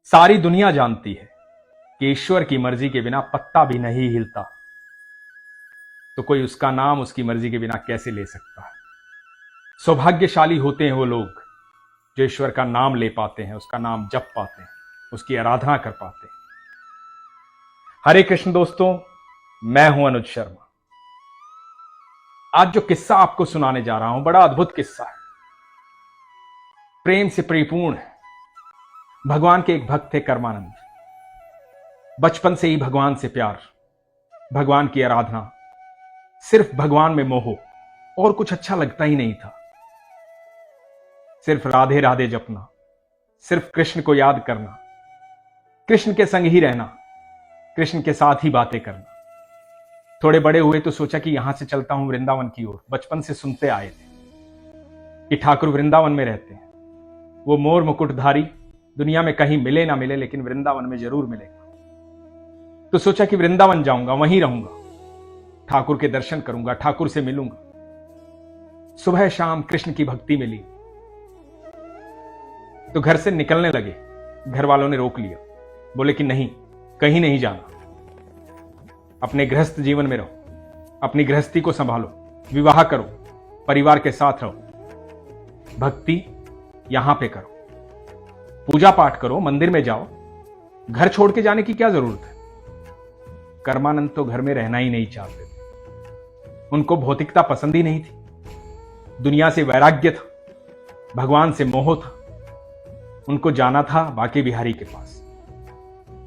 सारी दुनिया जानती है कि ईश्वर की मर्जी के बिना पत्ता भी नहीं हिलता, तो कोई उसका नाम उसकी मर्जी के बिना कैसे ले सकता है। सौभाग्यशाली होते हैं वो लोग जो ईश्वर का नाम ले पाते हैं, उसका नाम जप पाते हैं, उसकी आराधना कर पाते हैं। हरे कृष्ण दोस्तों, मैं हूं अनुज शर्मा। आज जो किस्सा आपको सुनाने जा रहा हूं, बड़ा अद्भुत किस्सा है, प्रेम से परिपूर्ण है। भगवान के एक भक्त थे कर्मानंद। बचपन से ही भगवान से प्यार, भगवान की आराधना, सिर्फ भगवान में मोह, और कुछ अच्छा लगता ही नहीं था। सिर्फ राधे राधे जपना, सिर्फ कृष्ण को याद करना, कृष्ण के संग ही रहना, कृष्ण के साथ ही बातें करना। थोड़े बड़े हुए तो सोचा कि यहां से चलता हूं वृंदावन की ओर। बचपन से सुनते आए थे कि ठाकुर वृंदावन में रहते हैं। वो मोर मुकुटधारी दुनिया में कहीं मिले ना मिले, लेकिन वृंदावन में जरूर मिलेगा। तो सोचा कि वृंदावन जाऊंगा, वहीं रहूंगा, ठाकुर के दर्शन करूंगा, ठाकुर से मिलूंगा। सुबह शाम कृष्ण की भक्ति मिली तो घर से निकलने लगे। घर वालों ने रोक लिया, बोले कि नहीं, कहीं नहीं जाना, अपने गृहस्थ जीवन में रहो, अपनी गृहस्थी को संभालो, विवाह करो, परिवार के साथ रहो, भक्ति यहां पे करो, पूजा पाठ करो, मंदिर में जाओ, घर छोड़ के जाने की क्या जरूरत है। कर्मानंद तो घर में रहना ही नहीं चाहते थे। उनको भौतिकता पसंद ही नहीं थी, दुनिया से वैराग्य था, भगवान से मोह था। उनको जाना था बांके बिहारी के पास,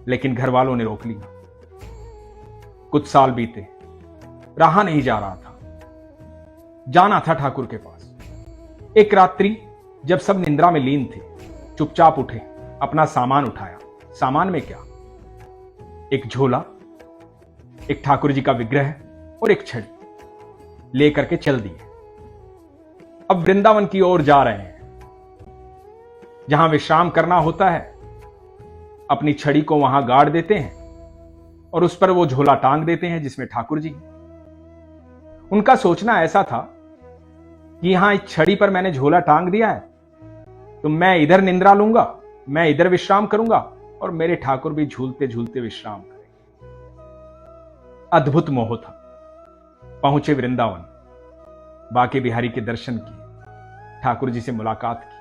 लेकिन घर वालों ने रोक लिया। कुछ साल बीते, रहा नहीं जा रहा था, जाना था ठाकुर के पास। एक रात्रि जब सब निंद्रा में लीन थे, चुपचाप उठे, अपना सामान उठाया। सामान में क्या? एक झोला, एक ठाकुर जी का विग्रह और एक छड़ी लेकर के चल दिए। अब वृंदावन की ओर जा रहे हैं। जहां विश्राम करना होता है, अपनी छड़ी को वहां गाड़ देते हैं और उस पर वो झोला टांग देते हैं जिसमें ठाकुर जी। उनका सोचना ऐसा था कि यहां इस छड़ी पर मैंने झोला टांग दिया है तो मैं इधर निंद्रा लूंगा, मैं इधर विश्राम करूंगा और मेरे ठाकुर भी झूलते झूलते विश्राम करेंगे। अद्भुत मोह था। पहुंचे वृंदावन, बांके बिहारी के दर्शन किए, ठाकुर जी से मुलाकात की।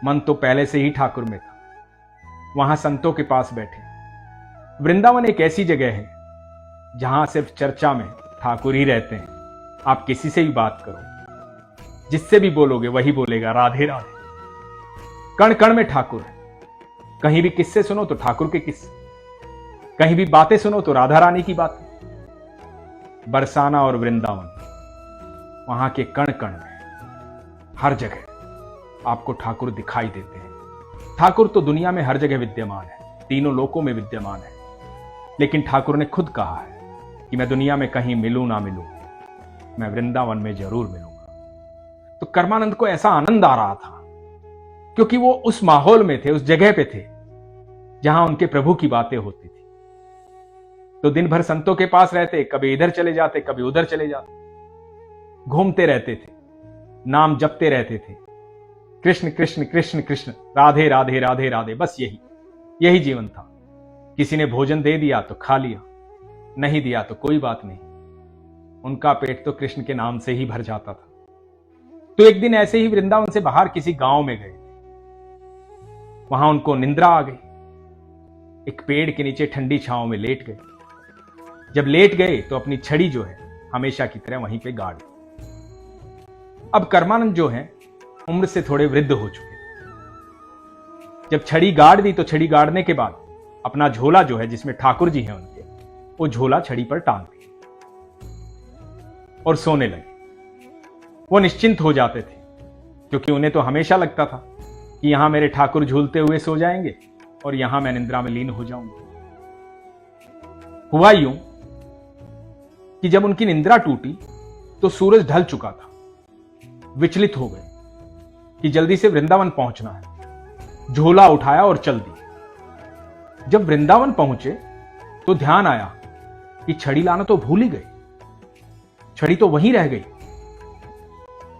मन तो पहले से ही ठाकुर में था। वहां संतों के पास बैठे। वृंदावन एक ऐसी जगह है जहां सिर्फ चर्चा में ठाकुर ही रहते हैं। आप किसी से भी बात करो, जिससे भी बोलोगे वही बोलेगा राधे राधे। कण कण में ठाकुर है। कहीं भी किस्से सुनो तो ठाकुर के किस्से, कहीं भी बातें सुनो तो राधा रानी की बातें। बरसाना और वृंदावन, वहां के कण कण में, हर जगह आपको ठाकुर दिखाई देते हैं। ठाकुर तो दुनिया में हर जगह विद्यमान है, तीनों लोकों में विद्यमान है, लेकिन ठाकुर ने खुद कहा है कि मैं दुनिया में कहीं मिलूं ना मिलूं, मैं वृंदावन में जरूर मिलूंगा। तो कर्मानंद को ऐसा आनंद आ रहा था क्योंकि वो उस माहौल में थे, उस जगह पे थे जहां उनके प्रभु की बातें होती थी। तो दिन भर संतों के पास रहते, कभी इधर चले जाते, कभी उधर चले जाते, घूमते रहते थे, नाम जपते रहते थे, कृष्ण कृष्ण कृष्ण कृष्ण, राधे राधे राधे राधे, बस यही जीवन था। किसी ने भोजन दे दिया तो खा लिया, नहीं दिया तो कोई बात नहीं, उनका पेट तो कृष्ण के नाम से ही भर जाता था। तो एक दिन ऐसे ही वृंदावन से बाहर किसी गांव में गए। वहां उनको निंद्रा आ गई। एक पेड़ के नीचे ठंडी छांव में लेट गए। जब लेट गए तो अपनी छड़ी जो है हमेशा की तरह वहीं पे गाड़ दी। अब कर्मानंद जो है उम्र से थोड़े वृद्ध हो चुके। जब छड़ी गाड़ दी तो छड़ी गाड़ने के बाद अपना झोला जो है जिसमें ठाकुर जी हैं उनके, वो झोला छड़ी पर टांग दिया और सोने लगे। वो निश्चिंत हो जाते थे क्योंकि उन्हें तो हमेशा लगता था कि यहां मेरे ठाकुर झूलते हुए सो जाएंगे और यहां मैं निंद्रा में लीन हो जाऊंगा। हुआ यूं कि जब उनकी निंद्रा टूटी तो सूरज ढल चुका था। विचलित हो गए कि जल्दी से वृंदावन पहुंचना है। झोला उठाया और चल दिए। जब वृंदावन पहुंचे तो ध्यान आया कि छड़ी लाना तो भूल ही गए, छड़ी तो वहीं रह गई।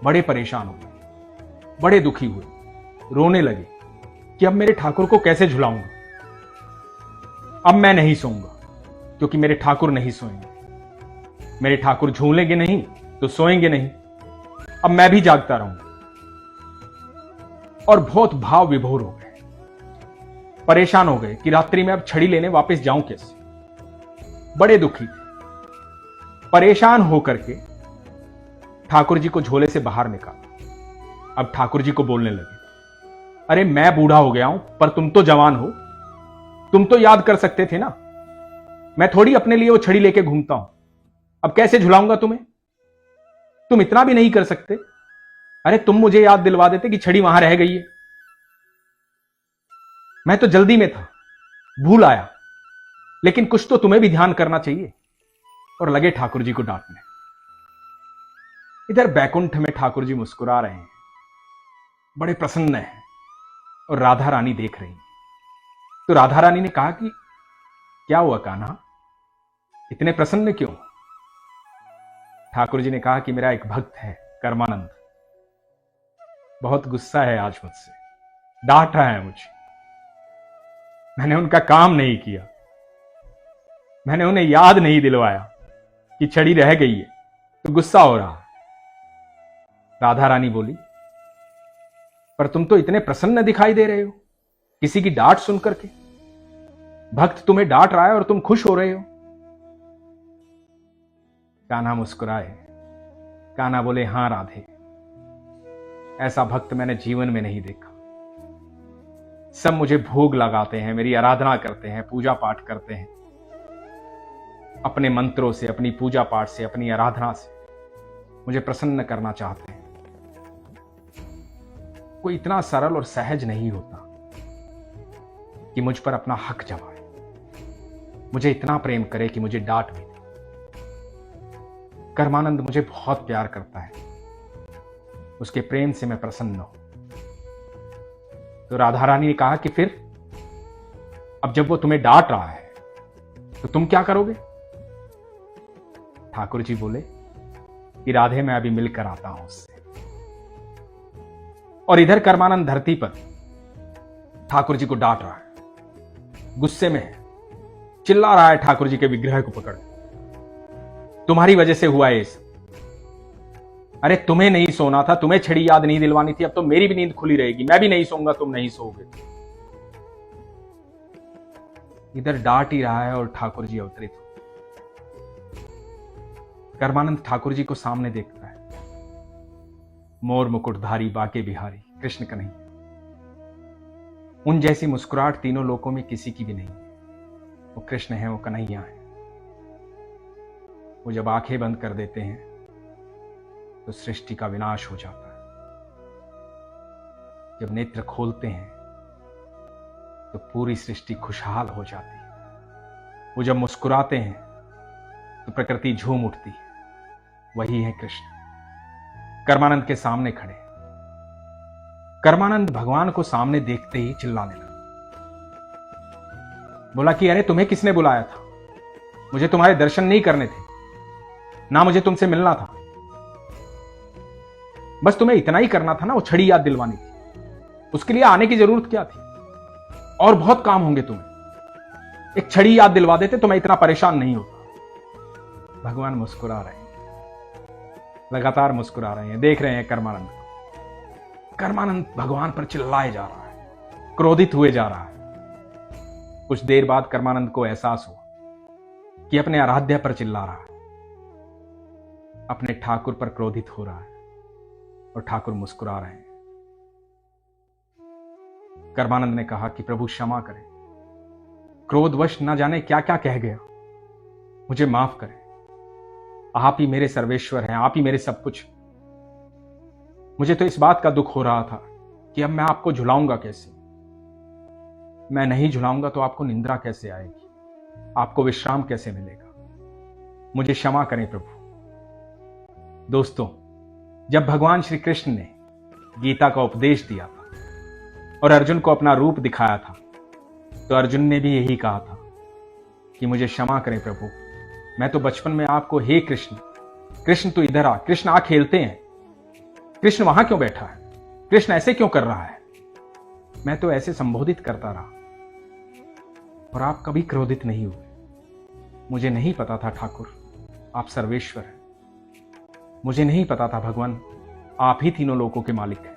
बड़े परेशान हो गए, बड़े दुखी हुए, रोने लगे कि अब मेरे ठाकुर को कैसे झुलाऊंगा। अब मैं नहीं सोऊंगा क्योंकि मेरे ठाकुर नहीं सोएंगे। मेरे ठाकुर झूलेंगे नहीं तो सोएंगे नहीं। अब मैं भी जागता रहूंगा। और बहुत भाव विभोर हो गए, परेशान हो गए कि रात्रि में अब छड़ी लेने वापस जाऊं कैसे। बड़े दुखी थे। परेशान होकर के ठाकुर जी को झोले से बाहर निकाला। अब ठाकुर जी को बोलने लगे, अरे मैं बूढ़ा हो गया हूं पर तुम तो जवान हो, तुम तो याद कर सकते थे ना। मैं थोड़ी अपने लिए वो छड़ी लेके घूमता हूं, अब कैसे झुलाऊंगा तुम्हें। तुम इतना भी नहीं कर सकते। अरे तुम मुझे याद दिलवा देते कि छड़ी वहां रह गई है। मैं तो जल्दी में था, भूल आया, लेकिन कुछ तो तुम्हें भी ध्यान करना चाहिए। और लगे ठाकुर जी को डांटने। इधर बैकुंठ में ठाकुर जी मुस्कुरा रहे हैं, बड़े प्रसन्न हैं, और राधा रानी देख रही हैं। तो राधा रानी ने कहा कि क्या हुआ कान्हा, इतने प्रसन्न क्यों। ठाकुर जी ने कहा कि मेरा एक भक्त है कर्मानंद, बहुत गुस्सा है आज मुझसे, डांट रहा है मुझे। मैंने उनका काम नहीं किया, मैंने उन्हें याद नहीं दिलवाया कि छड़ी रह गई है, तो गुस्सा हो रहा है। राधा रानी बोली, पर तुम तो इतने प्रसन्न दिखाई दे रहे हो किसी की डांट सुनकर के। भक्त तुम्हें डांट रहा है और तुम खुश हो रहे हो। कान्हा मुस्कुराए। कान्हा बोले, हां राधे, ऐसा भक्त मैंने जीवन में नहीं देखा। सब मुझे भोग लगाते हैं, मेरी आराधना करते हैं, पूजा पाठ करते हैं, अपने मंत्रों से, अपनी पूजा पाठ से, अपनी आराधना से मुझे प्रसन्न करना चाहते हैं। कोई इतना सरल और सहज नहीं होता कि मुझ पर अपना हक जमाए, मुझे इतना प्रेम करे कि मुझे डांट भी दे। कर्मानंद मुझे बहुत प्यार करता है, उसके प्रेम से मैं प्रसन्न हूं। तो राधा रानी ने कहा कि फिर अब जब वो तुम्हें डांट रहा है तो तुम क्या करोगे। ठाकुर जी बोले कि राधे मैं अभी मिलकर आता हूं उससे। और इधर कर्मानंद धरती पर ठाकुर जी को डांट रहा है, गुस्से में है, चिल्ला रहा है ठाकुर जी के विग्रह को पकड़, तुम्हारी वजह से हुआ ये सब। अरे तुम्हें नहीं सोना था, तुम्हें छड़ी याद नहीं दिलवानी थी, अब तो मेरी भी नींद खुली रहेगी, मैं भी नहीं सोऊंगा, तुम नहीं सोओगे। इधर डांट ही रहा है और ठाकुर जी अवतरित हो। कर्मानंद ठाकुर जी को सामने देखता है, मोर मुकुटधारी बाके बिहारी कृष्ण कन्हैया। उन जैसी मुस्कुराहट तीनों लोकों में किसी की भी नहीं है। वो कृष्ण है, वो कन्हैया है। वो जब आंखें बंद कर देते हैं तो सृष्टि का विनाश हो जाता है, जब नेत्र खोलते हैं तो पूरी सृष्टि खुशहाल हो जाती है। वो जब मुस्कुराते हैं तो प्रकृति झूम उठती है। वही है कृष्ण। कर्मानंद के सामने खड़े। कर्मानंद भगवान को सामने देखते ही चिल्लाने लगा, बोला कि अरे तुम्हें किसने बुलाया था, मुझे तुम्हारे दर्शन नहीं करने थे, ना मुझे तुमसे मिलना था, बस तुम्हें इतना ही करना था ना, वो छड़ी याद दिलवानी थी, उसके लिए आने की जरूरत क्या थी, और बहुत काम होंगे तुम्हें, एक छड़ी याद दिलवा देते तो मैं इतना परेशान नहीं होता। भगवान मुस्कुरा रहे हैं, लगातार मुस्कुरा रहे हैं, देख रहे हैं कर्मानंद को। कर्मानंद भगवान पर चिल्लाए जा रहा है, क्रोधित हुए जा रहा है। कुछ देर बाद कर्मानंद को एहसास हुआ कि अपने आराध्य पर चिल्ला रहा है, अपने ठाकुर पर क्रोधित हो रहा है, और ठाकुर मुस्कुरा रहे हैं। कर्मानंद ने कहा कि प्रभु क्षमा करें, क्रोधवश न जाने क्या क्या कह गया, मुझे माफ करें। आप ही मेरे सर्वेश्वर हैं, आप ही मेरे सब कुछ। मुझे तो इस बात का दुख हो रहा था कि अब मैं आपको झुलाऊंगा कैसे। मैं नहीं झुलाऊंगा तो आपको निंद्रा कैसे आएगी, आपको विश्राम कैसे मिलेगा। मुझे क्षमा करें प्रभु। दोस्तों, जब भगवान श्री कृष्ण ने गीता का उपदेश दिया था और अर्जुन को अपना रूप दिखाया था, तो अर्जुन ने भी यही कहा था कि मुझे क्षमा करें प्रभु, मैं तो बचपन में आपको हे कृष्ण, कृष्ण तू इधर आ, कृष्ण आ खेलते हैं, कृष्ण वहां क्यों बैठा है, कृष्ण ऐसे क्यों कर रहा है, मैं तो ऐसे संबोधित करता रहा और आप कभी क्रोधित नहीं हुए। मुझे नहीं पता था ठाकुर आप सर्वेश्वर हैं। मुझे नहीं पता था भगवान आप ही तीनों लोकों के मालिक हैं।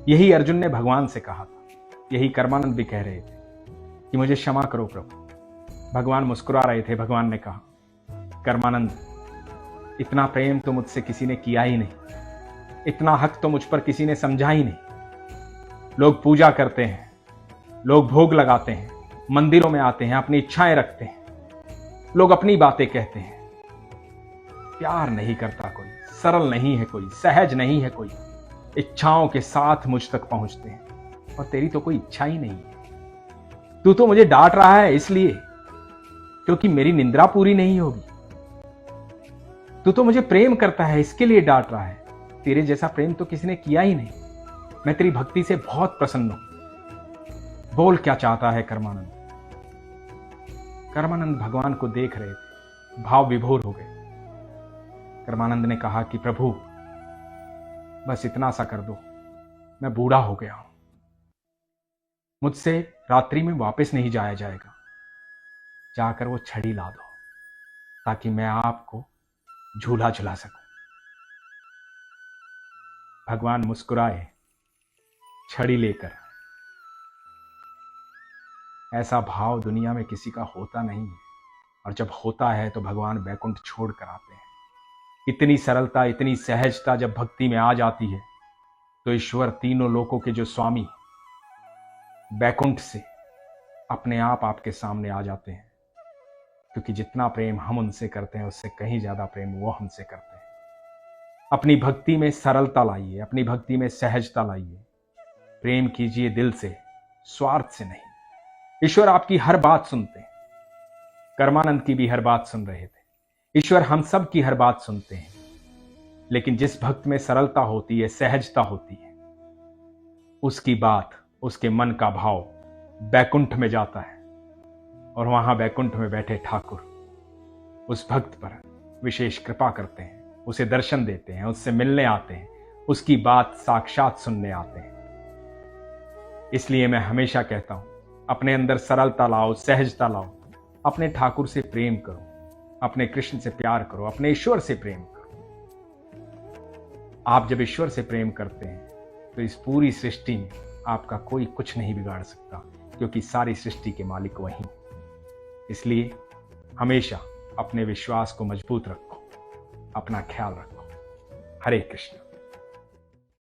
यही अर्जुन ने भगवान से कहा था, यही कर्मानंद भी कह रहे थे कि मुझे क्षमा करो प्रभु। भगवान मुस्कुरा रहे थे। भगवान ने कहा, कर्मानंद, इतना प्रेम तो मुझसे किसी ने किया ही नहीं, इतना हक तो मुझ पर किसी ने समझा ही नहीं। लोग पूजा करते हैं, लोग भोग लगाते हैं, मंदिरों में आते हैं, अपनी इच्छाएं रखते हैं, लोग अपनी बातें कहते हैं। प्यार नहीं करता कोई, सरल नहीं है कोई, सहज नहीं है कोई, इच्छाओं के साथ मुझ तक पहुंचते हैं। और तेरी तो कोई इच्छा ही नहीं है। तू तो मुझे डांट रहा है इसलिए क्योंकि मेरी निंद्रा पूरी नहीं होगी। तू तो मुझे प्रेम करता है इसके लिए डांट रहा है। तेरे जैसा प्रेम तो किसी ने किया ही नहीं। मैं तेरी भक्ति से बहुत प्रसन्न हूं। बोल क्या चाहता है कर्मानंद। कर्मानंद भगवान को देख रहे थे, भाव विभोर हो गए। कर्मानंद ने कहा कि प्रभु बस इतना सा कर दो, मैं बूढ़ा हो गया हूं, मुझसे रात्रि में वापस नहीं जाया जाएगा। जाकर वो छड़ी ला दो ताकि मैं आपको झूला झुला सकूं। भगवान मुस्कुराए छड़ी लेकर। ऐसा भाव दुनिया में किसी का होता नहीं है, और जब होता है तो भगवान बैकुंठ छोड़ कर आते हैं। इतनी सरलता, इतनी सहजता जब भक्ति में आ जाती है तो ईश्वर, तीनों लोकों के जो स्वामी, बैकुंठ से अपने आप आपके सामने आ जाते हैं। क्योंकि जितना प्रेम हम उनसे करते हैं उससे कहीं ज्यादा प्रेम वो हमसे करते हैं। अपनी भक्ति में सरलता लाइए, अपनी भक्ति में सहजता लाइए। प्रेम कीजिए दिल से, स्वार्थ से नहीं। ईश्वर आपकी हर बात सुनते हैं। कर्मानंद की भी हर बात सुन रहे थे। ईश्वर हम सब की हर बात सुनते हैं। लेकिन जिस भक्त में सरलता होती है, सहजता होती है, उसकी बात, उसके मन का भाव बैकुंठ में जाता है। और वहां बैकुंठ में बैठे ठाकुर उस भक्त पर विशेष कृपा करते हैं, उसे दर्शन देते हैं, उससे मिलने आते हैं, उसकी बात साक्षात सुनने आते हैं। इसलिए मैं हमेशा कहता हूं, अपने अंदर सरलता लाओ, सहजता लाओ, अपने ठाकुर से प्रेम करो, अपने कृष्ण से प्यार करो, अपने ईश्वर से प्रेम करो। आप जब ईश्वर से प्रेम करते हैं तो इस पूरी सृष्टि में आपका कोई कुछ नहीं बिगाड़ सकता, क्योंकि सारी सृष्टि के मालिक वही। इसलिए हमेशा अपने विश्वास को मजबूत रखो, अपना ख्याल रखो। हरे कृष्ण।